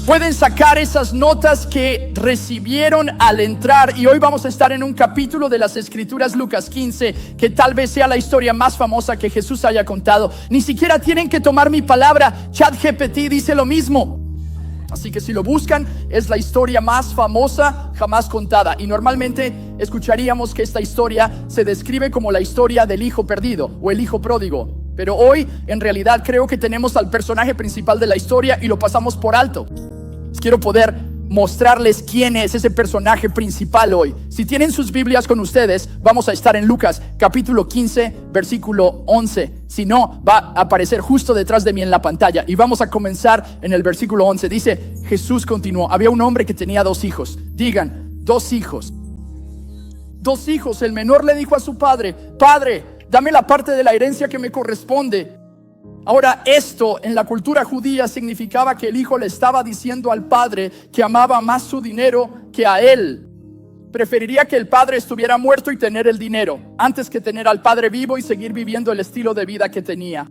Pueden sacar esas notas que recibieron al entrar. Y hoy vamos a estar en un capítulo de las Escrituras, Lucas 15, que tal vez sea la historia más famosa que Jesús haya contado. Ni siquiera tienen que tomar mi palabra. ChatGPT dice lo mismo. Así que si lo buscan, es la historia más famosa jamás contada. Y normalmente escucharíamos que esta historia se describe como la historia del hijo perdido o el hijo pródigo. Pero hoy, en realidad, creo que tenemos al personaje principal de la historia y lo pasamos por alto. Quiero poder mostrarles quién es ese personaje principal hoy. Si tienen sus Biblias con ustedes, vamos a estar en Lucas capítulo 15, versículo 11. Si no, va a aparecer justo detrás de mí en la pantalla. Y vamos a comenzar en el versículo 11. Dice, Jesús continuó: había un hombre que tenía 2 hijos. Digan, 2 hijos. 2 hijos. El menor le dijo a su padre: Padre, dame la parte de la herencia que me corresponde. Ahora, esto en la cultura judía significaba que el hijo le estaba diciendo al padre que amaba más su dinero que a él. Preferiría que el padre estuviera muerto y tener el dinero, antes que tener al padre vivo y seguir viviendo el estilo de vida que tenía.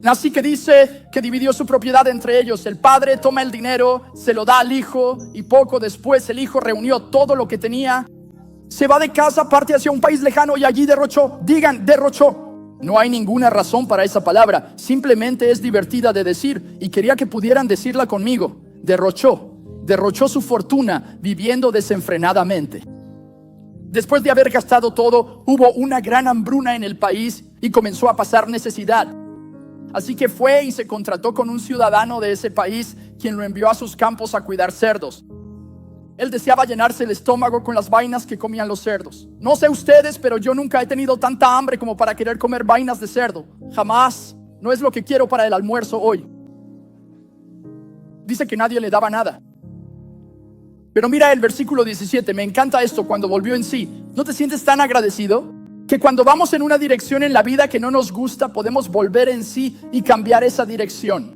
Así que dice que dividió su propiedad entre ellos. El padre toma el dinero, se lo da al hijo, y poco después el hijo reunió todo lo que tenía, se va de casa, parte hacia un país lejano y allí derrochó. Digan, derrochó. No hay ninguna razón para esa palabra, simplemente es divertida de decir y quería que pudieran decirla conmigo. Derrochó su fortuna viviendo desenfrenadamente. Después de haber gastado todo, hubo una gran hambruna en el país y comenzó a pasar necesidad. Así que fue y se contrató con un ciudadano de ese país, quien lo envió a sus campos a cuidar cerdos. Él deseaba llenarse el estómago con las vainas que comían los cerdos. No sé ustedes, pero yo nunca he tenido tanta hambre como para querer comer vainas de cerdo. Jamás. No es lo que quiero para el almuerzo hoy. Dice que nadie le daba nada. Pero mira el versículo 17. Me encanta esto. Cuando volvió en sí, ¿no te sientes tan agradecido? Que cuando vamos en una dirección en la vida que no nos gusta, podemos volver en sí y cambiar esa dirección.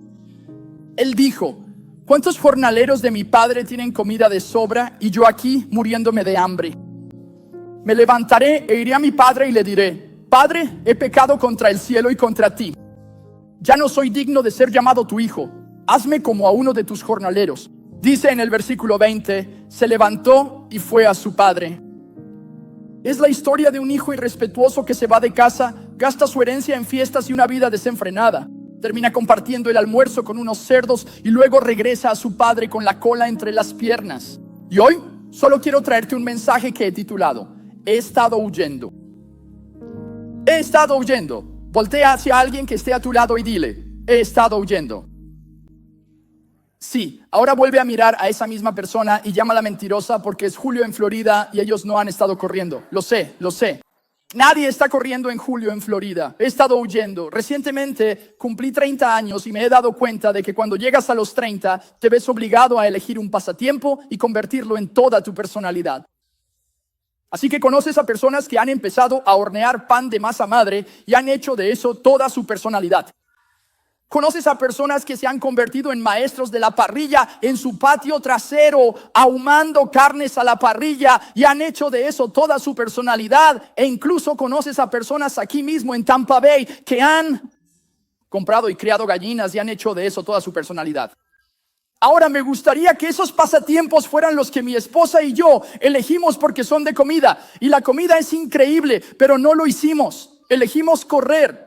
Él dijo: ¿cuántos jornaleros de mi padre tienen comida de sobra y yo aquí muriéndome de hambre? Me levantaré e iré a mi padre y le diré: Padre, he pecado contra el cielo y contra ti. Ya no soy digno de ser llamado tu hijo. Hazme como a uno de tus jornaleros. Dice en el versículo 20, se levantó y fue a su padre. Es la historia de un hijo irrespetuoso que se va de casa, gasta su herencia en fiestas y una vida desenfrenada. Termina compartiendo el almuerzo con unos cerdos y luego regresa a su padre con la cola entre las piernas. Y hoy solo quiero traerte un mensaje que he titulado: he estado huyendo. He estado huyendo. Voltea hacia alguien que esté a tu lado y dile: he estado huyendo. Sí, ahora vuelve a mirar a esa misma persona y llámala mentirosa porque es julio en Florida y ellos no han estado corriendo. Lo sé. Nadie está corriendo en julio en Florida. He estado huyendo. Recientemente cumplí 30 años y me he dado cuenta de que cuando llegas a los 30 te ves obligado a elegir un pasatiempo y convertirlo en toda tu personalidad. Así que conoces a personas que han empezado a hornear pan de masa madre y han hecho de eso toda su personalidad. Conoces a personas que se han convertido en maestros de la parrilla en su patio trasero, ahumando carnes a la parrilla, y han hecho de eso toda su personalidad. E incluso conoces a personas aquí mismo en Tampa Bay que han comprado y criado gallinas y han hecho de eso toda su personalidad. Ahora me gustaría que esos pasatiempos fueran los que mi esposa y yo elegimos porque son de comida. Y la comida es increíble, pero no lo hicimos. Elegimos correr.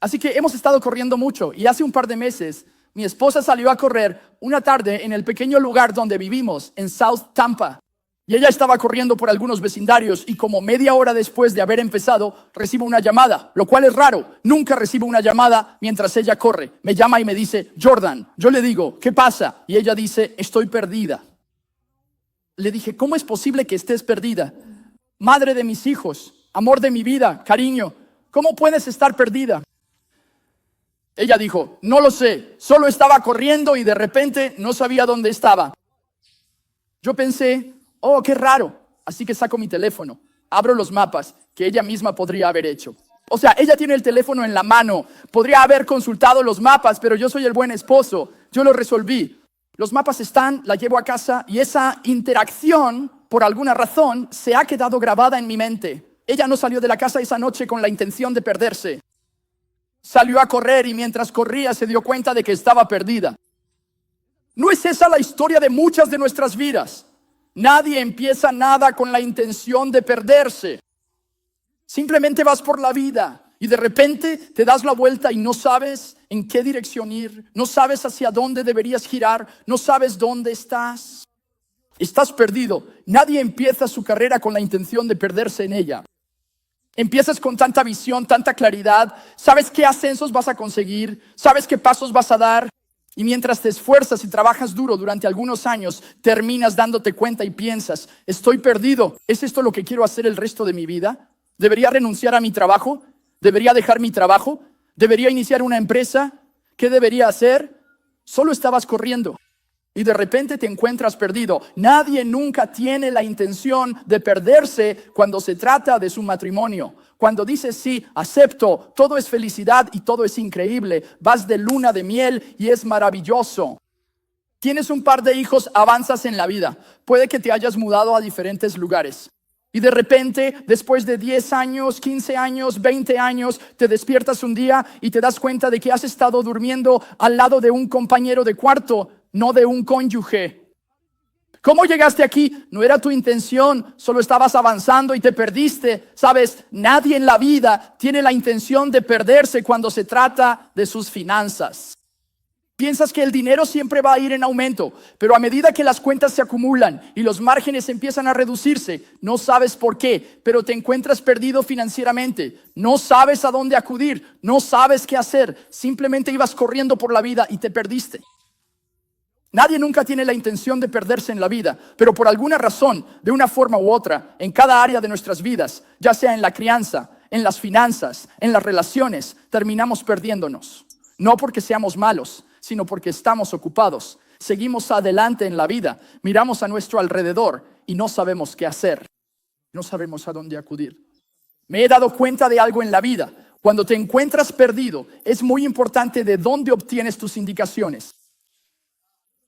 Así que hemos estado corriendo mucho y hace un par de meses mi esposa salió a correr una tarde en el pequeño lugar donde vivimos, en South Tampa. Y ella estaba corriendo por algunos vecindarios y como media hora después de haber empezado, recibo una llamada, lo cual es raro. Nunca recibo una llamada mientras ella corre. Me llama y me dice: Jordan. Yo le digo: ¿qué pasa? Y ella dice: estoy perdida. Le dije: ¿cómo es posible que estés perdida? Madre de mis hijos, amor de mi vida, cariño, ¿cómo puedes estar perdida? Ella dijo: no lo sé, solo estaba corriendo y de repente no sabía dónde estaba. Yo pensé: oh, qué raro. Así que saco mi teléfono, abro los mapas que ella misma podría haber hecho. O sea, ella tiene el teléfono en la mano, podría haber consultado los mapas, pero yo soy el buen esposo, yo lo resolví. Los mapas están, la llevo a casa y esa interacción, por alguna razón, se ha quedado grabada en mi mente. Ella no salió de la casa esa noche con la intención de perderse. Salió a correr y mientras corría se dio cuenta de que estaba perdida. ¿No es esa la historia de muchas de nuestras vidas? Nadie empieza nada con la intención de perderse. Simplemente vas por la vida y de repente te das la vuelta y no sabes en qué dirección ir, no sabes hacia dónde deberías girar, no sabes dónde estás. Estás perdido. Nadie empieza su carrera con la intención de perderse en ella. Empiezas con tanta visión, tanta claridad, sabes qué ascensos vas a conseguir, sabes qué pasos vas a dar. Y mientras te esfuerzas y trabajas duro durante algunos años, terminas dándote cuenta y piensas, estoy perdido. ¿Es esto lo que quiero hacer el resto de mi vida? ¿Debería renunciar a mi trabajo? ¿Debería dejar mi trabajo? ¿Debería iniciar una empresa? ¿Qué debería hacer? Solo estabas corriendo y de repente te encuentras perdido. Nadie nunca tiene la intención de perderse cuando se trata de su matrimonio. Cuando dices sí, acepto, todo es felicidad y todo es increíble. Vas de luna de miel y es maravilloso. Tienes un par de hijos, avanzas en la vida. Puede que te hayas mudado a diferentes lugares. Y de repente, después de 10 años, 15 años, 20 años, te despiertas un día y te das cuenta de que has estado durmiendo al lado de un compañero de cuarto, no de un cónyuge. ¿Cómo llegaste aquí? No era tu intención, solo estabas avanzando y te perdiste. Sabes, nadie en la vida tiene la intención de perderse cuando se trata de sus finanzas. Piensas que el dinero siempre va a ir en aumento, pero a medida que las cuentas se acumulan y los márgenes empiezan a reducirse, no sabes por qué, pero te encuentras perdido financieramente. No sabes a dónde acudir, no sabes qué hacer. Simplemente ibas corriendo por la vida y te perdiste. Nadie nunca tiene la intención de perderse en la vida, pero por alguna razón, de una forma u otra, en cada área de nuestras vidas, ya sea en la crianza, en las finanzas, en las relaciones, terminamos perdiéndonos. No porque seamos malos, sino porque estamos ocupados. Seguimos adelante en la vida, miramos a nuestro alrededor y no sabemos qué hacer. No sabemos a dónde acudir. Me he dado cuenta de algo en la vida. Cuando te encuentras perdido, es muy importante de dónde obtienes tus indicaciones.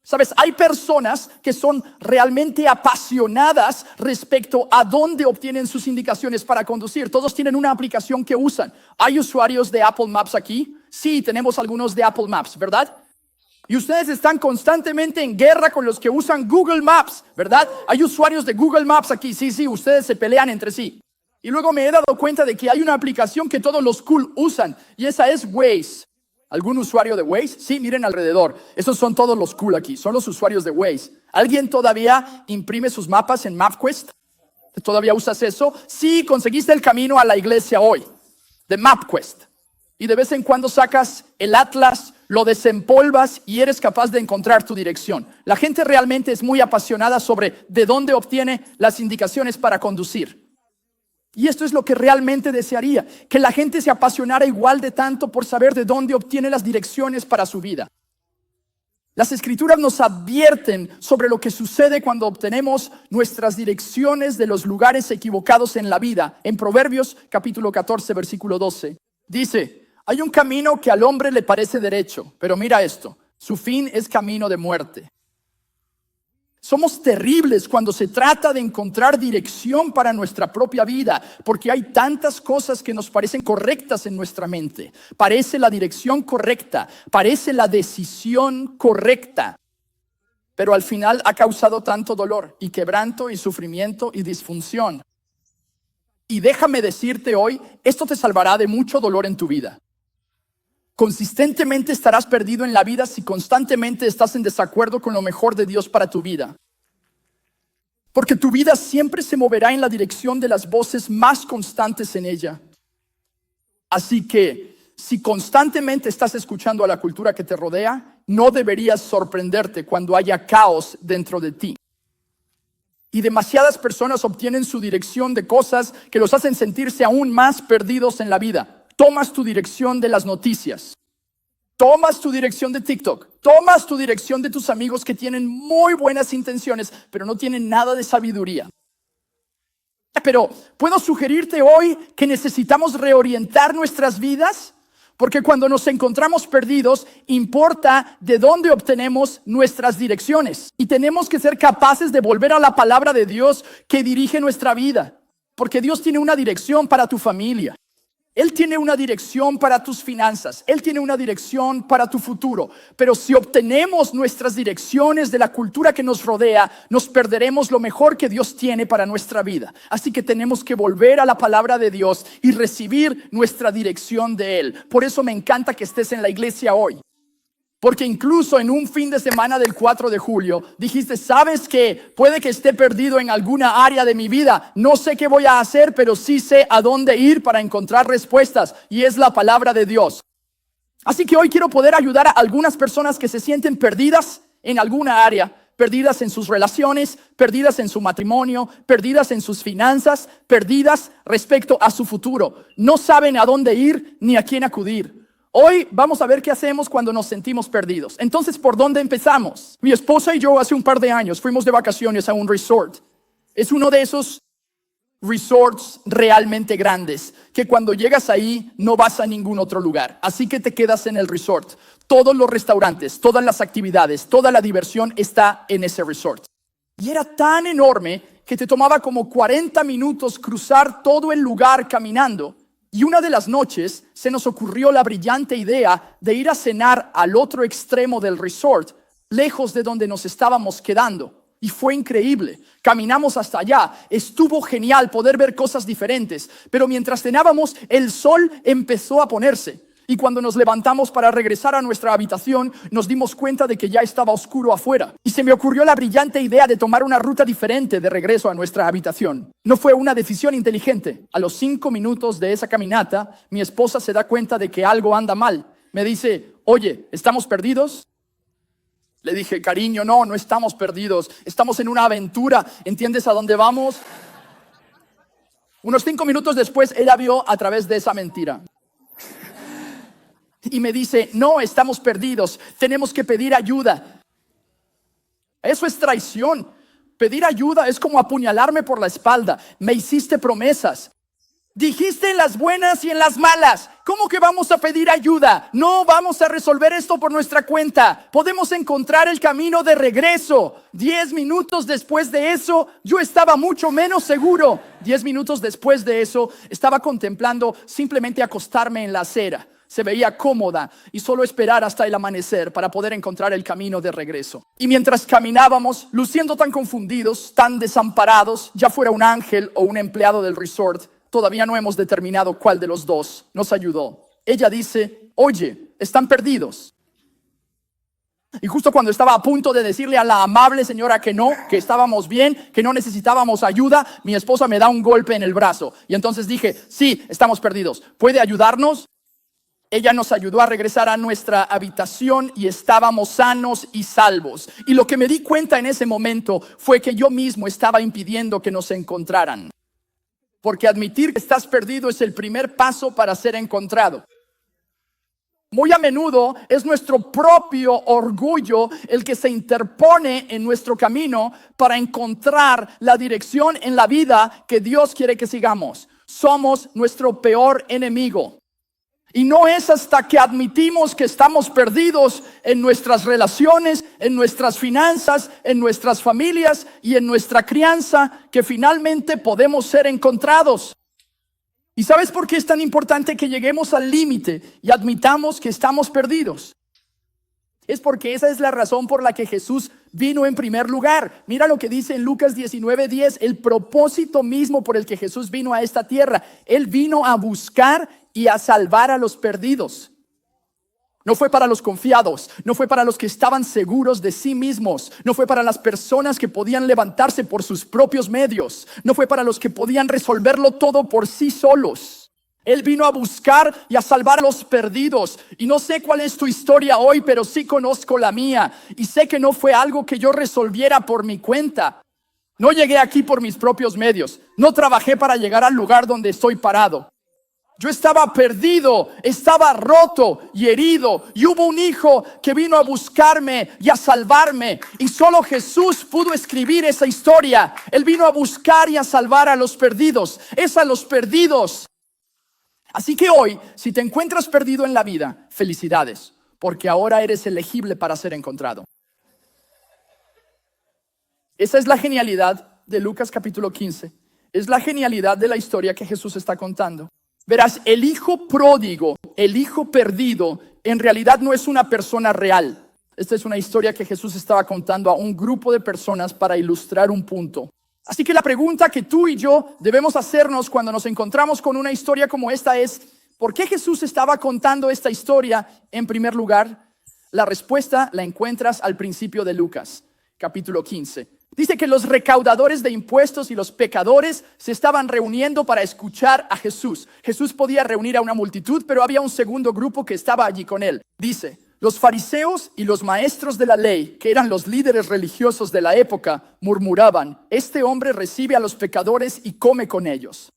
Sabes, hay personas que son realmente apasionadas respecto a dónde obtienen sus indicaciones para conducir. Todos tienen una aplicación que usan. ¿Hay usuarios de Apple Maps aquí? Sí, tenemos algunos de Apple Maps, ¿verdad? Y ustedes están constantemente en guerra con los que usan Google Maps, ¿verdad? Hay usuarios de Google Maps aquí. Sí, ustedes se pelean entre sí. Y luego me he dado cuenta de que hay una aplicación que todos los cool usan y esa es Waze. ¿Algún usuario de Waze? Sí, miren alrededor. Esos son todos los cool aquí. Son los usuarios de Waze. ¿Alguien todavía imprime sus mapas en MapQuest? ¿Todavía usas eso? Sí, conseguiste el camino a la iglesia hoy. De MapQuest. Y de vez en cuando sacas el atlas, lo desempolvas y eres capaz de encontrar tu dirección. La gente realmente es muy apasionada sobre de dónde obtiene las indicaciones para conducir. Y esto es lo que realmente desearía, que la gente se apasionara igual de tanto por saber de dónde obtiene las direcciones para su vida. Las Escrituras nos advierten sobre lo que sucede cuando obtenemos nuestras direcciones de los lugares equivocados en la vida. En Proverbios capítulo 14, versículo 12, dice, hay un camino que al hombre le parece derecho, pero mira esto, su fin es camino de muerte. Somos terribles cuando se trata de encontrar dirección para nuestra propia vida, porque hay tantas cosas que nos parecen correctas en nuestra mente. Parece la dirección correcta, parece la decisión correcta, pero al final ha causado tanto dolor y quebranto y sufrimiento y disfunción. Y déjame decirte hoy, esto te salvará de mucho dolor en tu vida. Consistentemente estarás perdido en la vida si constantemente estás en desacuerdo con lo mejor de Dios para tu vida. Porque tu vida siempre se moverá en la dirección de las voces más constantes en ella. Así que, si constantemente estás escuchando a la cultura que te rodea, no deberías sorprenderte cuando haya caos dentro de ti. Y demasiadas personas obtienen su dirección de cosas que los hacen sentirse aún más perdidos en la vida. Tomas tu dirección de las noticias. Tomas tu dirección de TikTok. Tomas tu dirección de tus amigos que tienen muy buenas intenciones, pero no tienen nada de sabiduría. Pero puedo sugerirte hoy que necesitamos reorientar nuestras vidas, porque cuando nos encontramos perdidos, importa de dónde obtenemos nuestras direcciones. Y tenemos que ser capaces de volver a la palabra de Dios que dirige nuestra vida, porque Dios tiene una dirección para tu familia. Él tiene una dirección para tus finanzas. Él tiene una dirección para tu futuro. Pero si obtenemos nuestras direcciones de la cultura que nos rodea, nos perderemos lo mejor que Dios tiene para nuestra vida. Así que tenemos que volver a la palabra de Dios y recibir nuestra dirección de Él. Por eso me encanta que estés en la iglesia hoy. Porque incluso en un fin de semana del 4 de julio dijiste, ¿sabes qué? Puede que esté perdido en alguna área de mi vida. No sé qué voy a hacer, pero sí sé a dónde ir para encontrar respuestas. Y es la palabra de Dios. Así que hoy quiero poder ayudar a algunas personas que se sienten perdidas en alguna área. Perdidas en sus relaciones, perdidas en su matrimonio, perdidas en sus finanzas, perdidas respecto a su futuro. No saben a dónde ir ni a quién acudir. Hoy vamos a ver qué hacemos cuando nos sentimos perdidos. Entonces, ¿por dónde empezamos? Mi esposa y yo hace un par de años fuimos de vacaciones a un resort. Es uno de esos resorts realmente grandes, que cuando llegas ahí no vas a ningún otro lugar. Así que te quedas en el resort. Todos los restaurantes, todas las actividades, toda la diversión está en ese resort. Y era tan enorme que te tomaba como 40 minutos cruzar todo el lugar caminando. Y una de las noches se nos ocurrió la brillante idea de ir a cenar al otro extremo del resort, lejos de donde nos estábamos quedando. Y fue increíble. Caminamos hasta allá. Estuvo genial poder ver cosas diferentes. Pero mientras cenábamos, el sol empezó a ponerse. Y cuando nos levantamos para regresar a nuestra habitación, nos dimos cuenta de que ya estaba oscuro afuera. Y se me ocurrió la brillante idea de tomar una ruta diferente de regreso a nuestra habitación. No fue una decisión inteligente. A los 5 minutos de esa caminata, mi esposa se da cuenta de que algo anda mal. Me dice, oye, ¿estamos perdidos? Le dije, cariño, no estamos perdidos. Estamos en una aventura. ¿Entiendes a dónde vamos? Unos 5 minutos después, ella vio a través de esa mentira. Y me dice, no, estamos perdidos, tenemos que pedir ayuda. Eso es traición. Pedir ayuda es como apuñalarme por la espalda. Me hiciste promesas. Dijiste en las buenas y en las malas. ¿Cómo que vamos a pedir ayuda? No vamos a resolver esto por nuestra cuenta. Podemos encontrar el camino de regreso. 10 minutos después de eso, yo estaba mucho menos seguro. 10 minutos después de eso, estaba contemplando simplemente acostarme en la acera. Se veía cómoda y solo esperar hasta el amanecer para poder encontrar el camino de regreso. Y mientras caminábamos, luciendo tan confundidos, tan desamparados, ya fuera un ángel o un empleado del resort, todavía no hemos determinado cuál de los dos nos ayudó. Ella dice, oye, están perdidos. Y justo cuando estaba a punto de decirle a la amable señora que no, que estábamos bien, que no necesitábamos ayuda, mi esposa me da un golpe en el brazo. Y entonces dije, sí, estamos perdidos. ¿Puede ayudarnos? Ella nos ayudó a regresar a nuestra habitación y estábamos sanos y salvos. Y lo que me di cuenta en ese momento fue que yo mismo estaba impidiendo que nos encontraran. Porque admitir que estás perdido es el primer paso para ser encontrado. Muy a menudo es nuestro propio orgullo el que se interpone en nuestro camino para encontrar la dirección en la vida que Dios quiere que sigamos. Somos nuestro peor enemigo. Y no es hasta que admitimos que estamos perdidos en nuestras relaciones, en nuestras finanzas, en nuestras familias y en nuestra crianza que finalmente podemos ser encontrados. ¿Y sabes por qué es tan importante que lleguemos al límite y admitamos que estamos perdidos? Es porque esa es la razón por la que Jesús vino en primer lugar. Mira lo que dice en Lucas 19:10, el propósito mismo por el que Jesús vino a esta tierra. Él vino a buscar y a salvar a los perdidos. No fue para los confiados, no fue para los que estaban seguros de sí mismos, no fue para las personas que podían levantarse por sus propios medios, no fue para los que podían resolverlo todo por sí solos. Él vino a buscar y a salvar a los perdidos. Y no sé cuál es tu historia hoy, pero sí conozco la mía. Y sé que no fue algo que yo resolviera por mi cuenta. No llegué aquí por mis propios medios. No trabajé para llegar al lugar donde estoy parado. Yo estaba perdido, estaba roto y herido. Y hubo un hijo que vino a buscarme y a salvarme. Y solo Jesús pudo escribir esa historia. Él vino a buscar y a salvar a los perdidos. Es a los perdidos. Así que hoy, si te encuentras perdido en la vida, felicidades, porque ahora eres elegible para ser encontrado. Esa es la genialidad de Lucas capítulo 15. Es la genialidad de la historia que Jesús está contando. Verás, el hijo pródigo, el hijo perdido, en realidad no es una persona real. Esta es una historia que Jesús estaba contando a un grupo de personas para ilustrar un punto. Así que la pregunta que tú y yo debemos hacernos cuando nos encontramos con una historia como esta es, ¿por qué Jesús estaba contando esta historia en primer lugar? La respuesta la encuentras al principio de Lucas, capítulo 15. Dice que los recaudadores de impuestos y los pecadores se estaban reuniendo para escuchar a Jesús. Jesús podía reunir a una multitud, pero había un segundo grupo que estaba allí con él. Dice, los fariseos y los maestros de la ley, que eran los líderes religiosos de la época, murmuraban, este hombre recibe a los pecadores y come con ellos.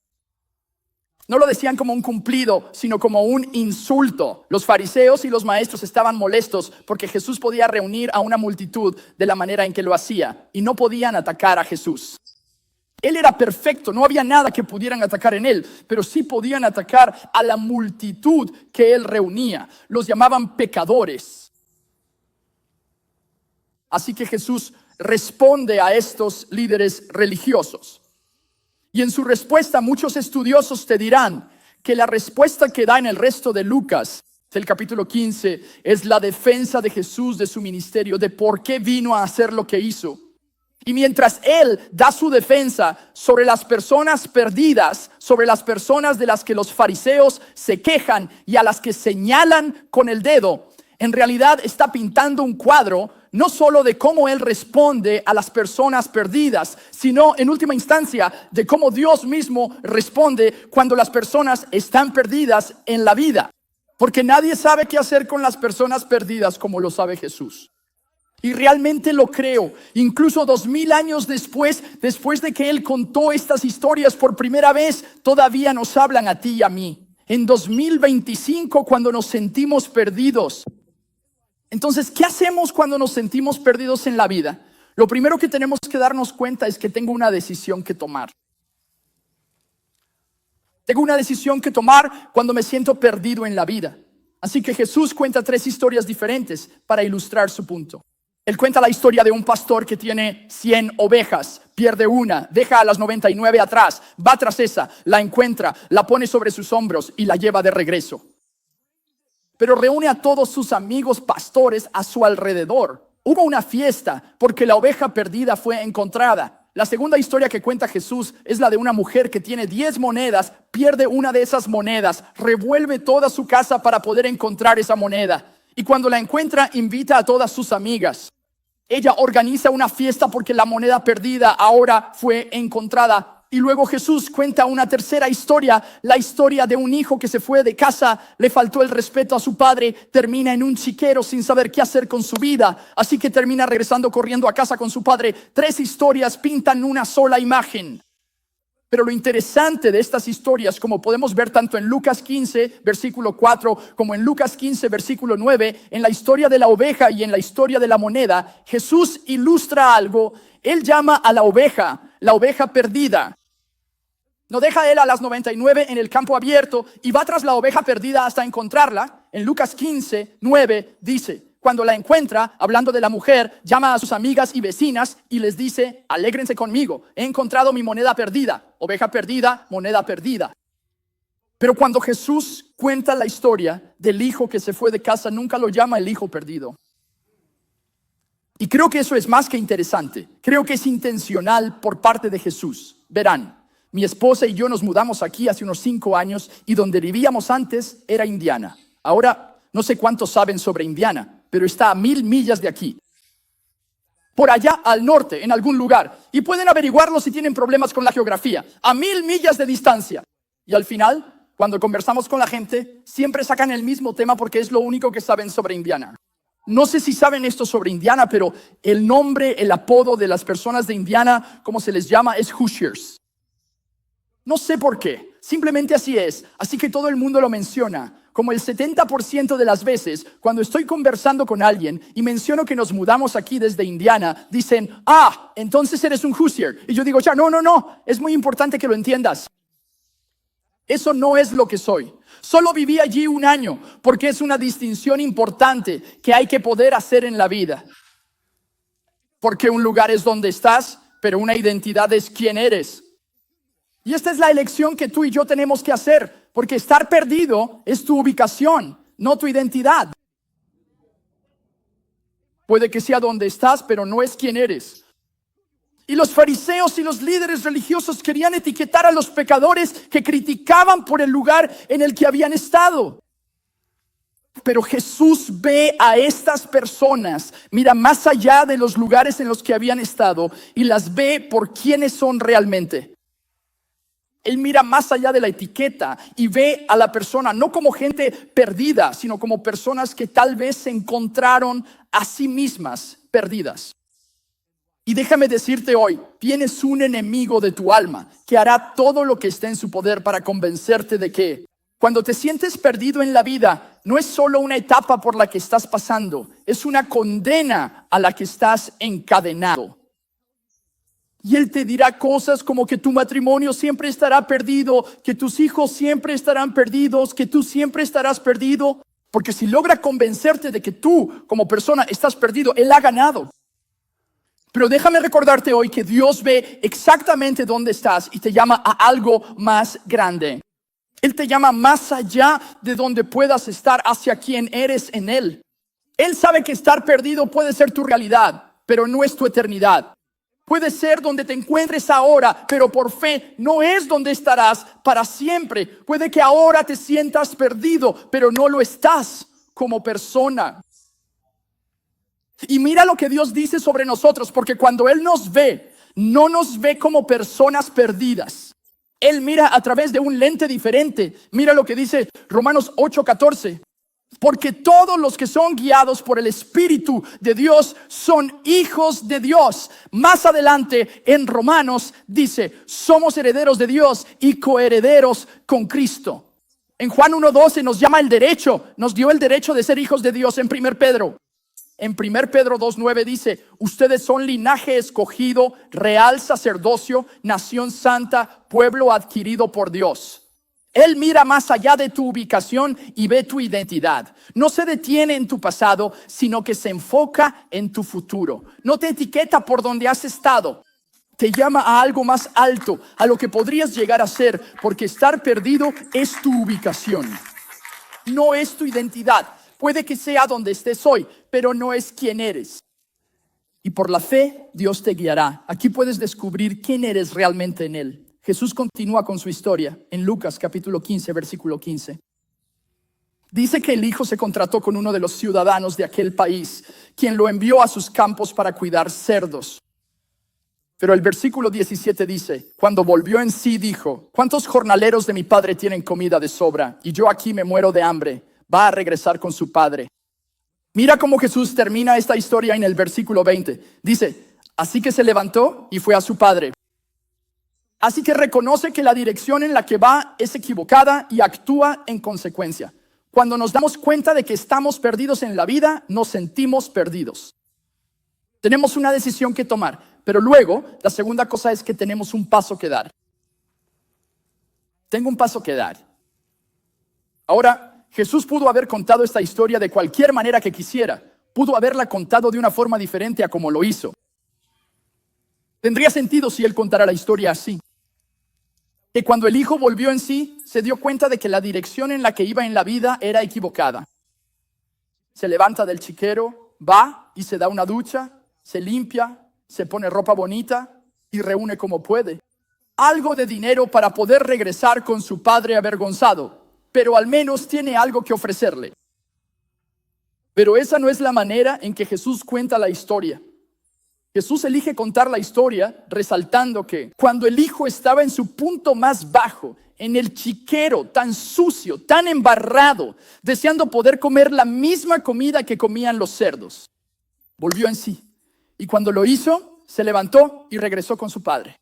No lo decían como un cumplido, sino como un insulto. Los fariseos y los maestros estaban molestos porque Jesús podía reunir a una multitud de la manera en que lo hacía y no podían atacar a Jesús. Él era perfecto, no había nada que pudieran atacar en él, pero sí podían atacar a la multitud que él reunía. Los llamaban pecadores. Así que Jesús responde a estos líderes religiosos. Y en su respuesta muchos estudiosos te dirán que la respuesta que da en el resto de Lucas, del capítulo 15, es la defensa de Jesús de su ministerio, de por qué vino a hacer lo que hizo. Y mientras él da su defensa sobre las personas perdidas, sobre las personas de las que los fariseos se quejan y a las que señalan con el dedo, en realidad está pintando un cuadro no solo de cómo él responde a las personas perdidas, sino en última instancia de cómo Dios mismo responde cuando las personas están perdidas en la vida. Porque nadie sabe qué hacer con las personas perdidas como lo sabe Jesús. Y realmente lo creo. Incluso 2000 años después de que él contó estas historias por primera vez, todavía nos hablan a ti y a mí. En 2025, cuando nos sentimos perdidos. Entonces, ¿qué hacemos cuando nos sentimos perdidos en la vida? Lo primero que tenemos que darnos cuenta es que tengo una decisión que tomar. Tengo una decisión que tomar cuando me siento perdido en la vida. Así que Jesús cuenta 3 historias diferentes para ilustrar su punto. Él cuenta la historia de un pastor que tiene 100 ovejas, pierde una, deja a las 99 atrás, va tras esa, la encuentra, la pone sobre sus hombros y la lleva de regreso. Pero reúne a todos sus amigos pastores a su alrededor. Hubo una fiesta porque la oveja perdida fue encontrada. La segunda historia que cuenta Jesús es la de una mujer que tiene 10 monedas, pierde una de esas monedas, revuelve toda su casa para poder encontrar esa moneda. Y cuando la encuentra, invita a todas sus amigas. Ella organiza una fiesta porque la moneda perdida ahora fue encontrada. Y luego Jesús cuenta una tercera historia, la historia de un hijo que se fue de casa, le faltó el respeto a su padre, termina en un chiquero sin saber qué hacer con su vida, así que termina regresando corriendo a casa con su padre. 3 historias pintan una sola imagen. Pero lo interesante de estas historias, como podemos ver tanto en Lucas 15, versículo 4, como en Lucas 15, versículo 9, en la historia de la oveja y en la historia de la moneda, Jesús ilustra algo. Él llama a la oveja perdida. No deja él a las 99 en el campo abierto y va tras la oveja perdida hasta encontrarla. En Lucas 15, 9 dice, cuando la encuentra, hablando de la mujer, llama a sus amigas y vecinas y les dice, alégrense conmigo, he encontrado mi moneda perdida. Oveja perdida, moneda perdida. Pero cuando Jesús cuenta la historia del hijo que se fue de casa, nunca lo llama el hijo perdido. Y creo que eso es más que interesante. Creo que es intencional por parte de Jesús. Verán, mi esposa y yo nos mudamos aquí hace unos 5 años y donde vivíamos antes era Indiana. Ahora no sé cuántos saben sobre Indiana, pero está a 1000 millas de aquí. Por allá al norte, en algún lugar. Y pueden averiguarlo si tienen problemas con la geografía. A 1000 millas de distancia. Y al final, cuando conversamos con la gente, siempre sacan el mismo tema porque es lo único que saben sobre Indiana. No sé si saben esto sobre Indiana, pero el nombre, el apodo de las personas de Indiana, como se les llama, es Hoosiers. No sé por qué, simplemente así es. Así que todo el mundo lo menciona. Como el 70% de las veces, cuando estoy conversando con alguien y menciono que nos mudamos aquí desde Indiana, dicen, entonces eres un Hoosier. Y yo digo, ya, no, es muy importante que lo entiendas. Eso no es lo que soy. Solo viví allí 1 año, porque es una distinción importante que hay que poder hacer en la vida. Porque un lugar es donde estás, pero una identidad es quién eres. Y esta es la elección que tú y yo tenemos que hacer. Porque estar perdido es tu ubicación, no tu identidad. Puede que sea donde estás, pero no es quien eres. Y los fariseos y los líderes religiosos querían etiquetar a los pecadores que criticaban por el lugar en el que habían estado. Pero Jesús ve a estas personas, mira más allá de los lugares en los que habían estado y las ve por quienes son realmente. Él mira más allá de la etiqueta y ve a la persona no como gente perdida, sino como personas que tal vez se encontraron a sí mismas perdidas. Y déjame decirte hoy, tienes un enemigo de tu alma que hará todo lo que esté en su poder para convencerte de que cuando te sientes perdido en la vida, no es solo una etapa por la que estás pasando, es una condena a la que estás encadenado. Y Él te dirá cosas como que tu matrimonio siempre estará perdido, que tus hijos siempre estarán perdidos, que tú siempre estarás perdido. Porque si logra convencerte de que tú como persona estás perdido, Él ha ganado. Pero déjame recordarte hoy que Dios ve exactamente dónde estás y te llama a algo más grande. Él te llama más allá de donde puedas estar, hacia quien eres en Él. Él sabe que estar perdido puede ser tu realidad, pero no es tu eternidad. Puede ser donde te encuentres ahora, pero por fe no es donde estarás para siempre. Puede que ahora te sientas perdido, pero no lo estás como persona. Y mira lo que Dios dice sobre nosotros, porque cuando Él nos ve, no nos ve como personas perdidas. Él mira a través de un lente diferente. Mira lo que dice Romanos 8:14. Porque todos los que son guiados por el Espíritu de Dios son hijos de Dios. Más adelante en Romanos dice, somos herederos de Dios y coherederos con Cristo. En Juan 1:12 nos llama el derecho, nos dio el derecho de ser hijos de Dios en 1 Pedro. En 1 Pedro 2:9 dice, ustedes son linaje escogido, real sacerdocio, nación santa, pueblo adquirido por Dios. Él mira más allá de tu ubicación y ve tu identidad. No se detiene en tu pasado, sino que se enfoca en tu futuro. No te etiqueta por donde has estado. Te llama a algo más alto, a lo que podrías llegar a ser, porque estar perdido es tu ubicación. No es tu identidad. Puede que sea donde estés hoy, pero no es quien eres. Y por la fe, Dios te guiará. Aquí puedes descubrir quién eres realmente en Él. Jesús continúa con su historia en Lucas capítulo 15, versículo 15. Dice que el hijo se contrató con uno de los ciudadanos de aquel país, quien lo envió a sus campos para cuidar cerdos. Pero el versículo 17 dice, cuando volvió en sí dijo, ¿cuántos jornaleros de mi padre tienen comida de sobra? Y yo aquí me muero de hambre. Va a regresar con su padre. Mira cómo Jesús termina esta historia en el versículo 20. Dice, así que se levantó y fue a su padre. Así que reconoce que la dirección en la que va es equivocada y actúa en consecuencia. Cuando nos damos cuenta de que estamos perdidos en la vida, nos sentimos perdidos. Tenemos una decisión que tomar, pero luego la segunda cosa es que tenemos un paso que dar. Tengo un paso que dar. Ahora, Jesús pudo haber contado esta historia de cualquier manera que quisiera. Pudo haberla contado de una forma diferente a como lo hizo. Tendría sentido si Él contara la historia así. Que cuando el hijo volvió en sí, se dio cuenta de que la dirección en la que iba en la vida era equivocada. Se levanta del chiquero, va y se da una ducha, se limpia, se pone ropa bonita y reúne como puede algo de dinero para poder regresar con su padre avergonzado, pero al menos tiene algo que ofrecerle. Pero esa no es la manera en que Jesús cuenta la historia. Jesús elige contar la historia resaltando que cuando el hijo estaba en su punto más bajo, en el chiquero, tan sucio, tan embarrado, deseando poder comer la misma comida que comían los cerdos, volvió en sí. Y cuando lo hizo, se levantó y regresó con su padre.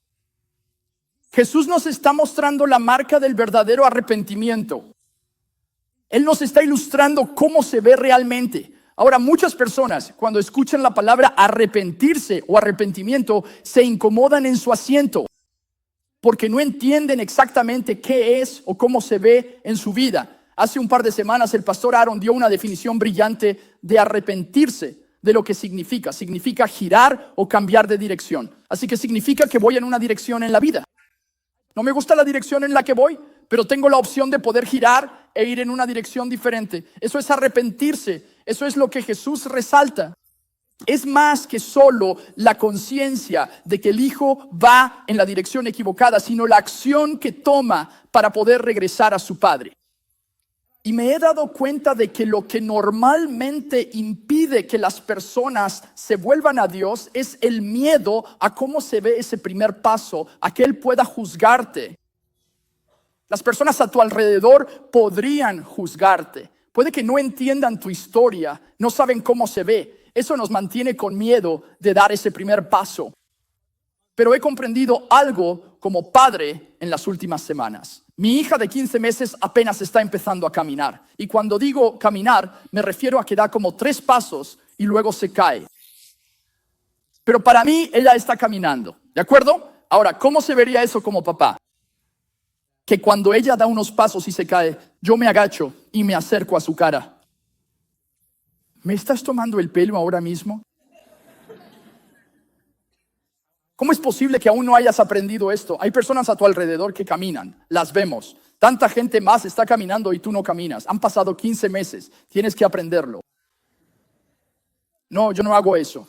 Jesús nos está mostrando la marca del verdadero arrepentimiento. Él nos está ilustrando cómo se ve realmente. Ahora, muchas personas, cuando escuchan la palabra arrepentirse o arrepentimiento, se incomodan en su asiento porque no entienden exactamente qué es o cómo se ve en su vida. Hace un par de semanas el pastor Aaron dio una definición brillante de arrepentirse, de lo que significa. Significa girar o cambiar de dirección. Así que significa que voy en una dirección en la vida. No me gusta la dirección en la que voy, pero tengo la opción de poder girar e ir en una dirección diferente. Eso es arrepentirse. Eso es lo que Jesús resalta. Es más que solo la conciencia de que el hijo va en la dirección equivocada, sino la acción que toma para poder regresar a su padre. Y me he dado cuenta de que lo que normalmente impide que las personas se vuelvan a Dios es el miedo a cómo se ve ese primer paso, a que Él pueda juzgarte. Las personas a tu alrededor podrían juzgarte. Puede que no entiendan tu historia, no saben cómo se ve. Eso nos mantiene con miedo de dar ese primer paso. Pero he comprendido algo como padre en las últimas semanas. Mi hija de 15 meses apenas está empezando a caminar. Y cuando digo caminar, me refiero a que da como 3 pasos y luego se cae. Pero para mí, ella está caminando. ¿De acuerdo? Ahora, ¿cómo se vería eso como papá? Que cuando ella da unos pasos y se cae, yo me agacho y me acerco a su cara. ¿Me estás tomando el pelo ahora mismo? ¿Cómo es posible que aún no hayas aprendido esto? Hay personas a tu alrededor que caminan, las vemos. Tanta gente más está caminando y tú no caminas. Han pasado 15 meses, tienes que aprenderlo. No, yo no hago eso.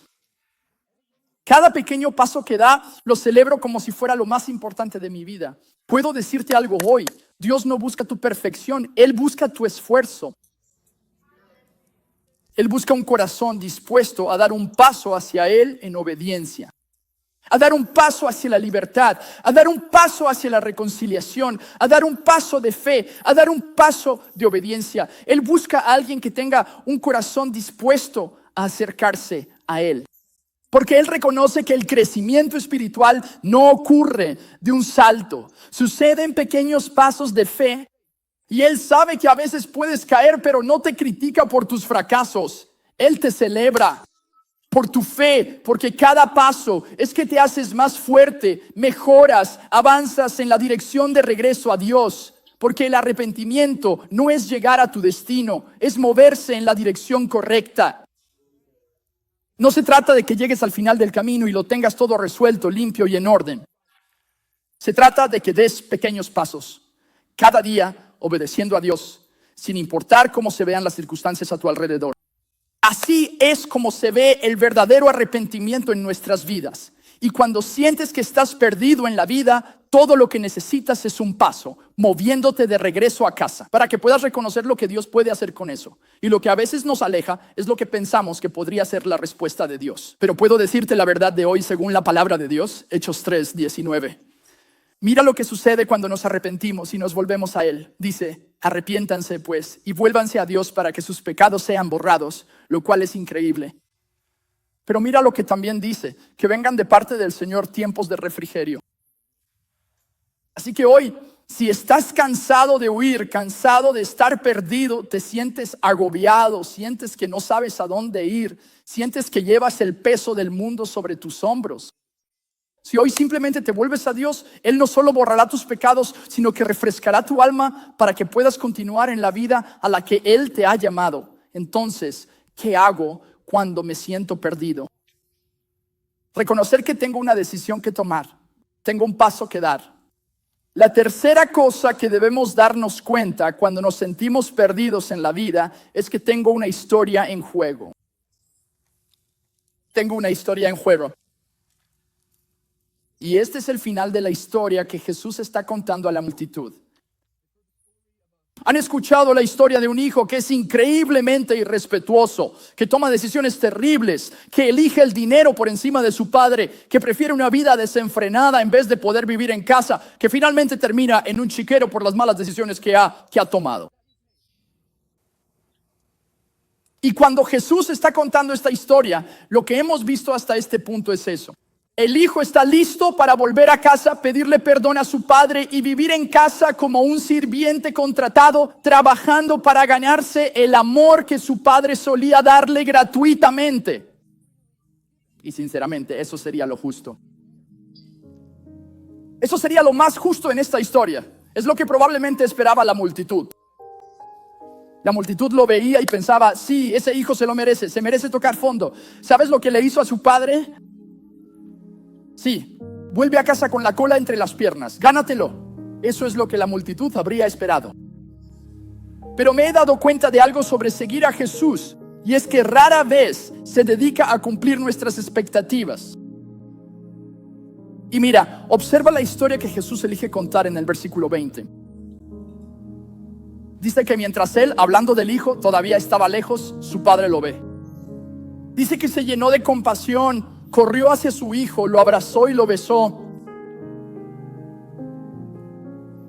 Cada pequeño paso que da lo celebro como si fuera lo más importante de mi vida. Puedo decirte algo hoy. Dios no busca tu perfección, Él busca tu esfuerzo. Él busca un corazón dispuesto a dar un paso hacia Él en obediencia. A dar un paso hacia la libertad, a dar un paso hacia la reconciliación, a dar un paso de fe, a dar un paso de obediencia. Él busca a alguien que tenga un corazón dispuesto a acercarse a Él. Porque Él reconoce que el crecimiento espiritual no ocurre de un salto. Sucede en pequeños pasos de fe. Y Él sabe que a veces puedes caer, pero no te critica por tus fracasos. Él te celebra por tu fe, porque cada paso es que te haces más fuerte, mejoras, avanzas en la dirección de regreso a Dios. Porque el arrepentimiento no es llegar a tu destino, es moverse en la dirección correcta. No se trata de que llegues al final del camino y lo tengas todo resuelto, limpio y en orden. Se trata de que des pequeños pasos, cada día obedeciendo a Dios, sin importar cómo se vean las circunstancias a tu alrededor. Así es como se ve el verdadero arrepentimiento en nuestras vidas. Y cuando sientes que estás perdido en la vida, todo lo que necesitas es un paso, moviéndote de regreso a casa, para que puedas reconocer lo que Dios puede hacer con eso. Y lo que a veces nos aleja es lo que pensamos que podría ser la respuesta de Dios. Pero puedo decirte la verdad de hoy según la palabra de Dios, Hechos 3:19. Mira lo que sucede cuando nos arrepentimos y nos volvemos a Él. Dice, arrepiéntanse pues y vuélvanse a Dios para que sus pecados sean borrados, lo cual es increíble. Pero mira lo que también dice, que vengan de parte del Señor tiempos de refrigerio. Así que hoy, si estás cansado de huir, cansado de estar perdido, te sientes agobiado, sientes que no sabes a dónde ir, sientes que llevas el peso del mundo sobre tus hombros. Si hoy simplemente te vuelves a Dios, Él no solo borrará tus pecados, sino que refrescará tu alma para que puedas continuar en la vida a la que Él te ha llamado. Entonces, ¿qué hago cuando me siento perdido? Reconocer que tengo una decisión que tomar, tengo un paso que dar. La tercera cosa que debemos darnos cuenta cuando nos sentimos perdidos en la vida es que tengo una historia en juego. Tengo una historia en juego. Y este es el final de la historia que Jesús está contando a la multitud. Han escuchado la historia de un hijo que es increíblemente irrespetuoso, que toma decisiones terribles, que elige el dinero por encima de su padre, que prefiere una vida desenfrenada en vez de poder vivir en casa, que finalmente termina en un chiquero por las malas decisiones que ha tomado. Y cuando Jesús está contando esta historia, lo que hemos visto hasta este punto es eso. El hijo está listo para volver a casa, pedirle perdón a su padre y vivir en casa como un sirviente contratado, trabajando para ganarse el amor que su padre solía darle gratuitamente. Y sinceramente, eso sería lo justo. Eso sería lo más justo en esta historia. Es lo que probablemente esperaba la multitud. La multitud lo veía y pensaba, sí, ese hijo se lo merece, se merece tocar fondo. ¿Sabes lo que le hizo a su padre? Sí, vuelve a casa con la cola entre las piernas, gánatelo. Eso es lo que la multitud habría esperado. Pero me he dado cuenta de algo sobre seguir a Jesús, y es que rara vez se dedica a cumplir nuestras expectativas. Y mira, observa la historia que Jesús elige contar en el versículo 20. Dice que mientras él, hablando del hijo, todavía estaba lejos, su padre lo ve. Dice que se llenó de compasión, corrió hacia su hijo, lo abrazó y lo besó.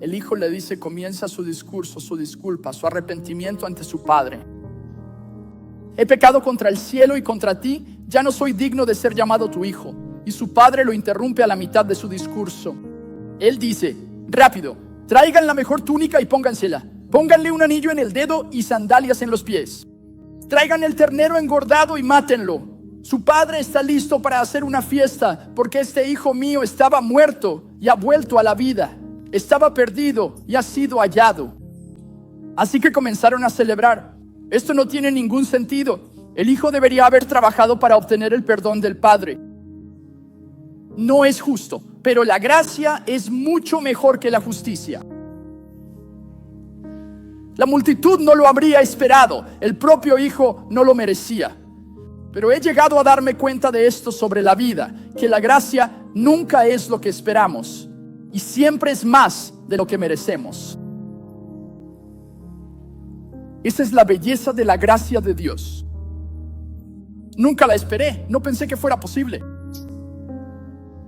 El hijo le dice, comienza su discurso, su disculpa, su arrepentimiento ante su padre. He pecado contra el cielo y contra ti, ya no soy digno de ser llamado tu hijo. Y su padre lo interrumpe a la mitad de su discurso. Él dice, rápido, traigan la mejor túnica y póngansela. Pónganle un anillo en el dedo y sandalias en los pies. Traigan el ternero engordado y mátenlo. Su padre está listo para hacer una fiesta, porque este hijo mío estaba muerto y ha vuelto a la vida. Estaba perdido y ha sido hallado. Así que comenzaron a celebrar. Esto no tiene ningún sentido. El hijo debería haber trabajado para obtener el perdón del padre. No es justo, pero la gracia es mucho mejor que la justicia. La multitud no lo habría esperado, el propio hijo no lo merecía. Pero he llegado a darme cuenta de esto sobre la vida, que la gracia nunca es lo que esperamos y siempre es más de lo que merecemos. Esa es la belleza de la gracia de Dios. Nunca la esperé, no pensé que fuera posible.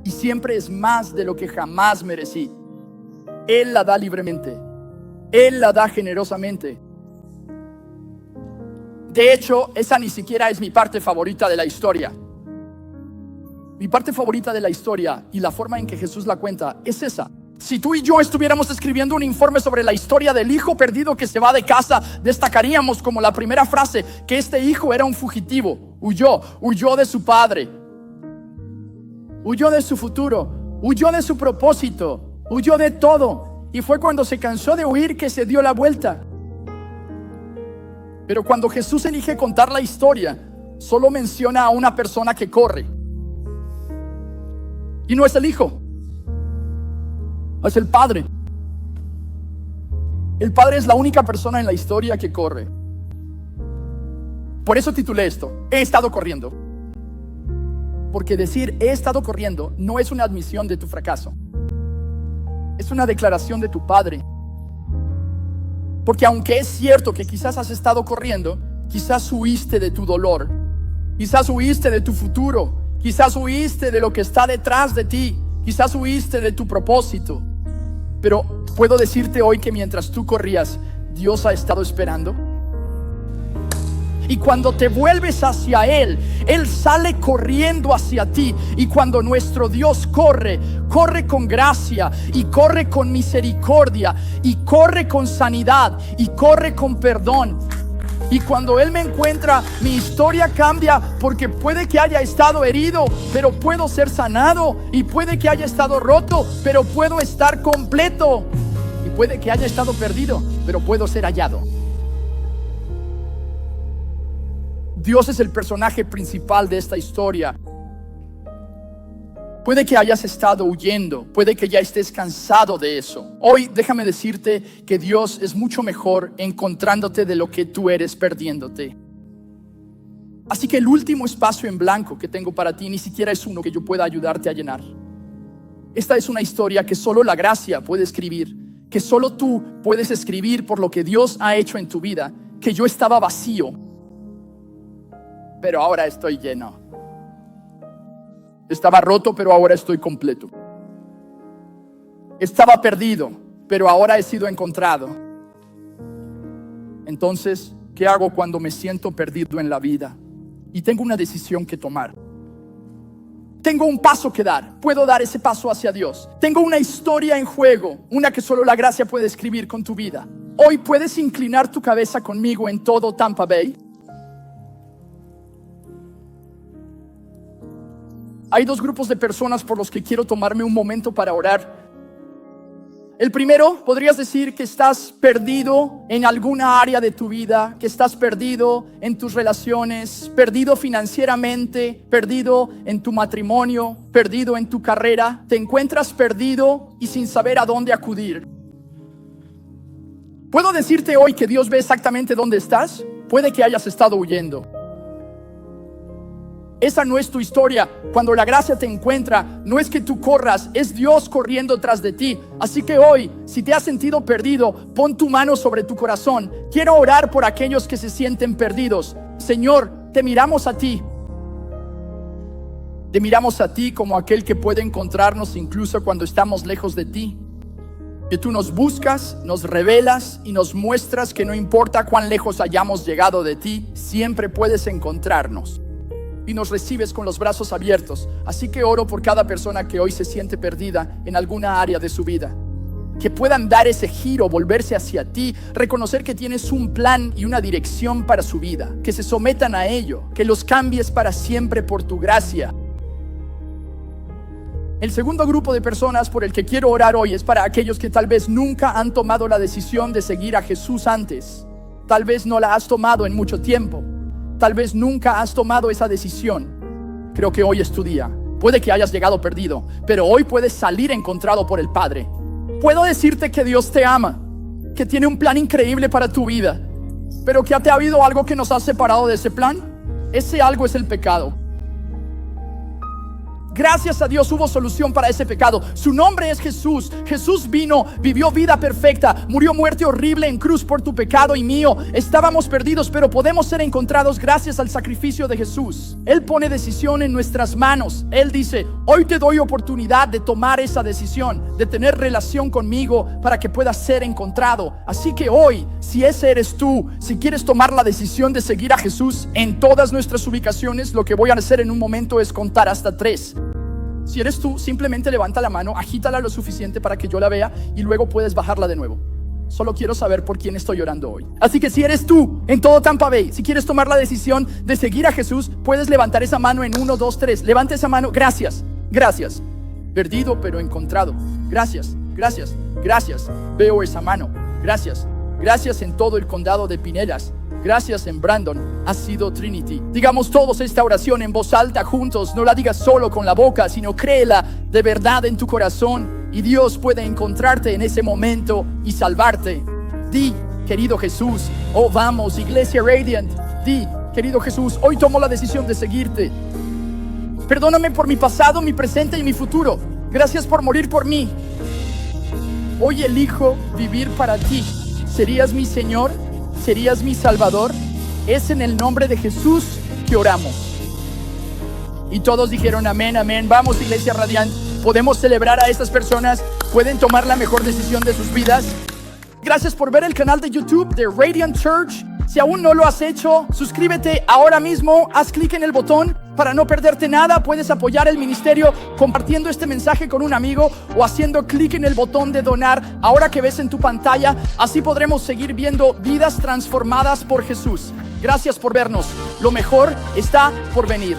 Y siempre es más de lo que jamás merecí. Él la da libremente. Él la da generosamente. De hecho, esa ni siquiera es mi parte favorita de la historia. Mi parte favorita de la historia y la forma en que Jesús la cuenta es esa. Si tú y yo estuviéramos escribiendo un informe sobre la historia del hijo perdido que se va de casa, destacaríamos como la primera frase que este hijo era un fugitivo. Huyó de su padre. Huyó de su futuro, huyó de su propósito, huyó de todo. Y fue cuando se cansó de huir que se dio la vuelta. Pero cuando Jesús elige contar la historia, solo menciona a una persona que corre. Y no es el hijo, es el padre. El padre es la única persona en la historia que corre. Por eso titulé esto, He estado corriendo. Porque decir he estado corriendo no es una admisión de tu fracaso. Es una declaración de tu padre. Porque aunque es cierto que quizás has estado corriendo, quizás huiste de tu dolor. Quizás huiste de tu futuro. Quizás huiste de lo que está detrás de ti. Quizás huiste de tu propósito. Pero puedo decirte hoy que mientras tú corrías, Dios ha estado esperando. Y cuando te vuelves hacia Él, Él sale corriendo hacia ti. Y cuando nuestro Dios corre, corre con gracia y corre con misericordia y corre con sanidad y corre con perdón. Y cuando Él me encuentra, mi historia cambia, porque puede que haya estado herido, pero puedo ser sanado. Y puede que haya estado roto, pero puedo estar completo. Y puede que haya estado perdido, pero puedo ser hallado. Dios es el personaje principal de esta historia. Puede que hayas estado huyendo, puede que ya estés cansado de eso. Hoy déjame decirte que Dios es mucho mejor encontrándote de lo que tú eres perdiéndote. Así que el último espacio en blanco que tengo para ti ni siquiera es uno que yo pueda ayudarte a llenar. Esta es una historia que solo la gracia puede escribir, que solo tú puedes escribir por lo que Dios ha hecho en tu vida, que yo estaba vacío, pero ahora estoy lleno. Estaba roto, pero ahora estoy completo. Estaba perdido, pero ahora he sido encontrado. Entonces, ¿qué hago cuando me siento perdido en la vida? Y tengo una decisión que tomar. Tengo un paso que dar. Puedo dar ese paso hacia Dios. Tengo una historia en juego, una que solo la gracia puede escribir con tu vida. Hoy puedes inclinar tu cabeza conmigo en todo Tampa Bay. Hay dos grupos de personas por los que quiero tomarme un momento para orar. El primero, podrías decir que estás perdido en alguna área de tu vida, que estás perdido en tus relaciones, perdido financieramente, perdido en tu matrimonio, perdido en tu carrera. Te encuentras perdido y sin saber a dónde acudir. ¿Puedo decirte hoy que Dios ve exactamente dónde estás? Puede que hayas estado huyendo. Esa no es tu historia. Cuando la gracia te encuentra, no es que tú corras, es Dios corriendo tras de ti. Así que hoy, si te has sentido perdido, pon tu mano sobre tu corazón. Quiero orar por aquellos que se sienten perdidos. Señor, te miramos a ti. Te miramos a ti como aquel que puede encontrarnos incluso cuando estamos lejos de ti. Que tú nos buscas, nos revelas y nos muestras que no importa cuán lejos hayamos llegado de ti, siempre puedes encontrarnos. Y nos recibes con los brazos abiertos. Así que oro por cada persona que hoy se siente perdida en alguna área de su vida. Que puedan dar ese giro, volverse hacia ti, reconocer que tienes un plan y una dirección para su vida. Que se sometan a ello, que los cambies para siempre por tu gracia. El segundo grupo de personas por el que quiero orar hoy es para aquellos que tal vez nunca han tomado la decisión de seguir a Jesús antes. Tal vez no la has tomado en mucho tiempo. Tal vez nunca has tomado esa decisión. Creo que hoy es tu día. Puede que hayas llegado perdido, pero hoy puedes salir encontrado por el Padre. Puedo decirte que Dios te ama, que tiene un plan increíble para tu vida, pero que te ha habido algo que nos ha separado de ese plan. Ese algo es el pecado. Gracias a Dios hubo solución para ese pecado. Su nombre es Jesús. Jesús vino, vivió vida perfecta, murió muerte horrible en cruz por tu pecado y mío. Estábamos perdidos, pero podemos ser encontrados gracias al sacrificio de Jesús. Él pone decisión en nuestras manos. Él dice, hoy te doy oportunidad de tomar esa decisión, de tener relación conmigo para que puedas ser encontrado. Así que hoy, si ese eres tú, si quieres tomar la decisión de seguir a Jesús en todas nuestras ubicaciones, lo que voy a hacer en un momento es contar hasta 3. Si eres tú, simplemente levanta la mano, agítala lo suficiente para que yo la vea y luego puedes bajarla de nuevo. Solo quiero saber por quién estoy orando hoy. Así que si eres tú, en todo Tampa Bay, si quieres tomar la decisión de seguir a Jesús, puedes levantar esa mano en 1, 2, 3. Levanta esa mano. Gracias, gracias. Perdido pero encontrado. Gracias, gracias, gracias. Veo esa mano. Gracias, gracias en todo el condado de Pinellas. Gracias en Brandon, ha sido Trinity. Digamos todos esta oración en voz alta juntos. No la digas solo con la boca, sino créela de verdad en tu corazón. Y Dios puede encontrarte en ese momento y salvarte. Di, querido Jesús, oh vamos, Iglesia Radiant. Di, querido Jesús, hoy tomo la decisión de seguirte. Perdóname por mi pasado, mi presente y mi futuro. Gracias por morir por mí. Hoy elijo vivir para ti. ¿Serías mi Señor? ¿Serías mi Salvador? Es en el nombre de Jesús que oramos. Y todos dijeron amén, amén. Vamos, Iglesia Radiant, podemos celebrar a estas personas. Pueden tomar la mejor decisión de sus vidas. Gracias por ver el canal de YouTube de Radiant Church. Si aún no lo has hecho, suscríbete ahora mismo. Haz clic en el botón para no perderte nada. Puedes apoyar el ministerio compartiendo este mensaje con un amigo o haciendo clic en el botón de donar ahora que ves en tu pantalla. Así podremos seguir viendo vidas transformadas por Jesús. Gracias por vernos. Lo mejor está por venir.